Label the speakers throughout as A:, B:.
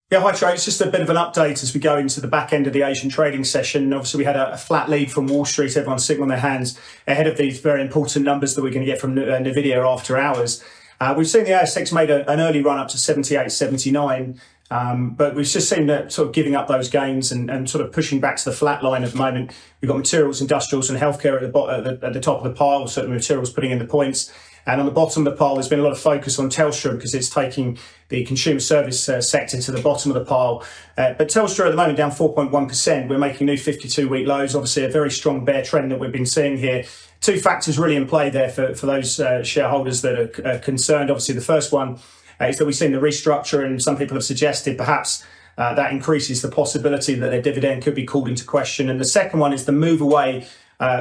A: Yeah, hi Trey. It's just a bit of an update as we go into the back end of the Asian trading session. Obviously, we had a flat lead from Wall Street. Everyone's sitting on their hands ahead of these very important numbers that we're going to get from Nvidia after hours. We've seen the ASX made an early run up to 78, 79, but we've just seen that sort of giving up those gains and sort of pushing back to the flat line at the moment. We've got materials, industrials and healthcare at the top of the pile, certainly materials putting in the points. And on the bottom of the pile, there's been a lot of focus on Telstra because it's taking the consumer service sector to the bottom of the pile. But Telstra at the moment down 4.1%. We're making new 52-week lows. Obviously, a very strong bear trend that we've been seeing here. Two factors really in play there for those shareholders that are concerned. Obviously, the first one is that we've seen the restructure, and some people have suggested perhaps that increases the possibility that their dividend could be called into question. And the second one is the move away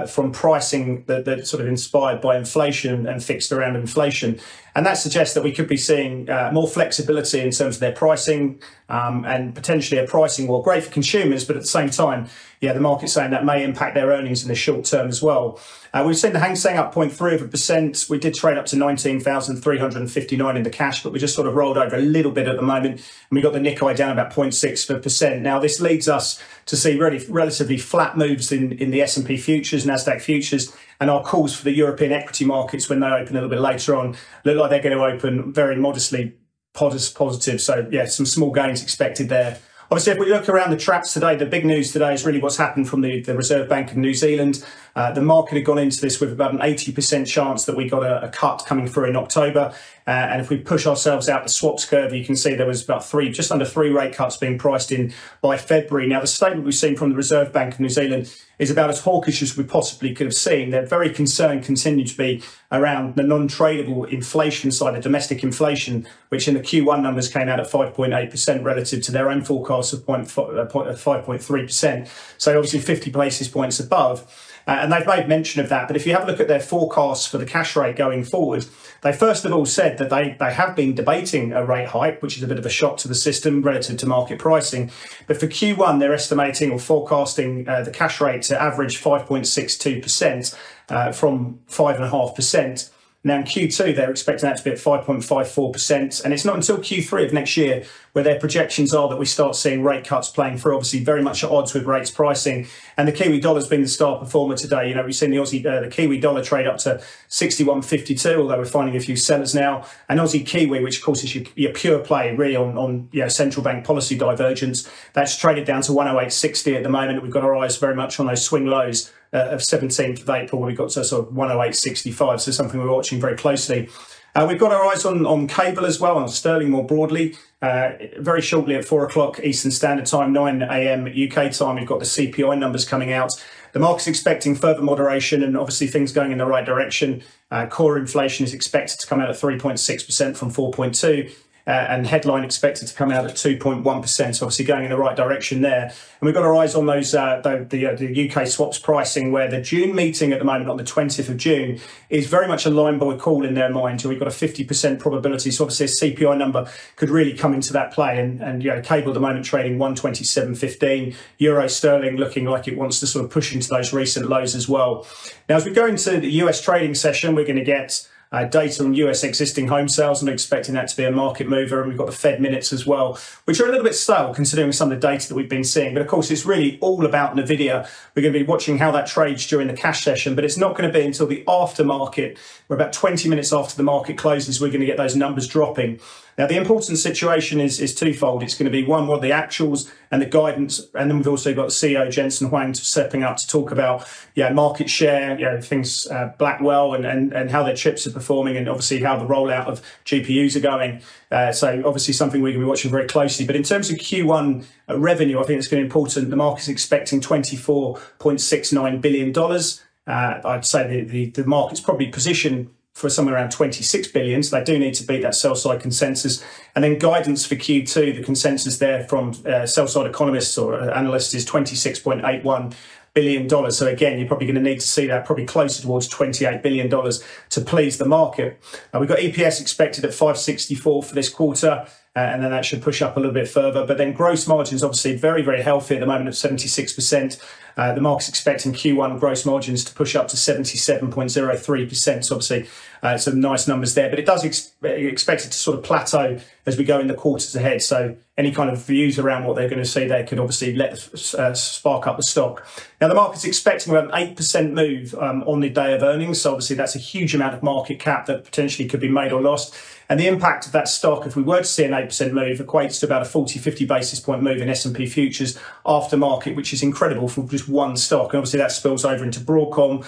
A: from pricing that's sort of inspired by inflation and fixed around inflation. And that suggests that we could be seeing more flexibility in terms of their pricing and potentially a pricing war. Great for consumers, but at the same time, yeah, the market's saying that may impact their earnings in the short term as well. We've seen the Hang Seng up 0.3%. We did trade up to 19,359 in the cash, but we just sort of rolled over a little bit at the moment. And we got the Nikkei down about 0.6%. Now, this leads us to see really relatively flat moves in the S&P futures, Nasdaq futures, and our calls for the European equity markets when they open a little bit later on look like they're going to open very modestly positive. So, yeah, some small gains expected there. Obviously, if we look around the traps today, the big news today is really what's happened from the Reserve Bank of New Zealand. The market had gone into this with about an 80% chance that we got a cut coming through in October. And if we push ourselves out the swaps curve, you can see there was about just under three rate cuts being priced in by February. Now, the statement we've seen from the Reserve Bank of New Zealand is about as hawkish as we possibly could have seen. They're very concerned, continue to be, around the non-tradable inflation side, the domestic inflation, which in the Q1 numbers came out at 5.8% relative to their own forecast of 5.3%. So obviously 50 basis points above. And they've made mention of that. But if you have a look at their forecasts for the cash rate going forward, they first of all said that they have been debating a rate hike, which is a bit of a shock to the system relative to market pricing. But for Q1, they're estimating or forecasting the cash rate to average 5.62% from 5.5%. Now in Q2, they're expecting that to be at 5.54%. And it's not until Q3 of next year where their projections are that we start seeing rate cuts playing through, obviously very much at odds with rates pricing. And the Kiwi dollar's been the star performer today. You know, we've seen the Kiwi dollar trade up to 61.52, although we're finding a few sellers now. And Aussie Kiwi, which of course is your pure play really on central bank policy divergence, that's traded down to 108.60 at the moment. We've got our eyes very much on those swing lows of 17th of April, where we got to sort of 108.65, so something we're watching very closely. We've got our eyes on cable as well, on sterling more broadly. Very shortly at 4 o'clock Eastern Standard Time, 9 a.m. UK time, we've got the CPI numbers coming out. The market's expecting further moderation and obviously things going in the right direction. Core inflation is expected to come out at 3.6% from 4.2%. And headline expected to come out at 2.1%, so obviously going in the right direction there. And we've got our eyes on those the UK swaps pricing, where the June meeting at the moment on the 20th of June is very much a line by call in their mind. So we've got a 50% probability. So obviously a CPI number could really come into that play. And cable at the moment trading 127.15. Euro sterling looking like it wants to sort of push into those recent lows as well. Now, as we go into the US trading session, we're going to get data on US existing home sales, and expecting that to be a market mover. And we've got the Fed minutes as well, which are a little bit stale considering some of the data that we've been seeing. But of course, it's really all about Nvidia. We're going to be watching how that trades during the cash session, but it's not going to be until the aftermarket. We're about 20 minutes after the market closes, we're going to get those numbers dropping. Now, the important situation is twofold. It's going to be one, what are the actuals and the guidance, and then we've also got CEO Jensen Huang stepping up to talk about market share, things Blackwell and how their chips are performing, and obviously how the rollout of GPUs are going. So obviously something we're going to be watching very closely. But in terms of Q1 revenue, I think it's going to be important. The market's expecting $24.69 billion. I'd say the market's probably positioned for somewhere around 26 billion. So they do need to beat that sell side consensus. And then guidance for Q2, the consensus there from sell side economists or analysts is $26.81 billion. So again, you're probably going to need to see that probably closer towards $28 billion to please the market. We've got EPS expected at 564 for this quarter. and then that should push up a little bit further. But then gross margins, obviously very, very healthy at the moment at 76%. The market's expecting Q1 gross margins to push up to 77.03%. So obviously some nice numbers there, but it does expect it to sort of plateau as we go in the quarters ahead. So any kind of views around what they're going to see, they could obviously let spark up the stock. Now the market's expecting about an 8% move on the day of earnings. So obviously that's a huge amount of market cap that potentially could be made or lost. And the impact of that stock, if we were to see an 8% move, equates to about a 40-50 basis point move in S&P futures after market, which is incredible for just one stock. And obviously that spills over into Broadcom,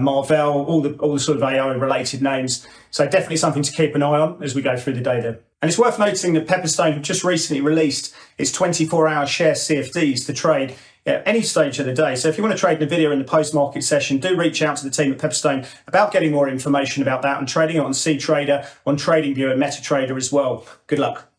A: Marvell, all the sort of AI related names. So definitely something to keep an eye on as we go through the day there. And it's worth noting that Pepperstone just recently released its 24-hour share CFDs to trade at any stage of the day. So if you want to trade NVIDIA in the post-market session, do reach out to the team at Pepperstone about getting more information about that and trading it on CTrader, on TradingView and MetaTrader as well. Good luck.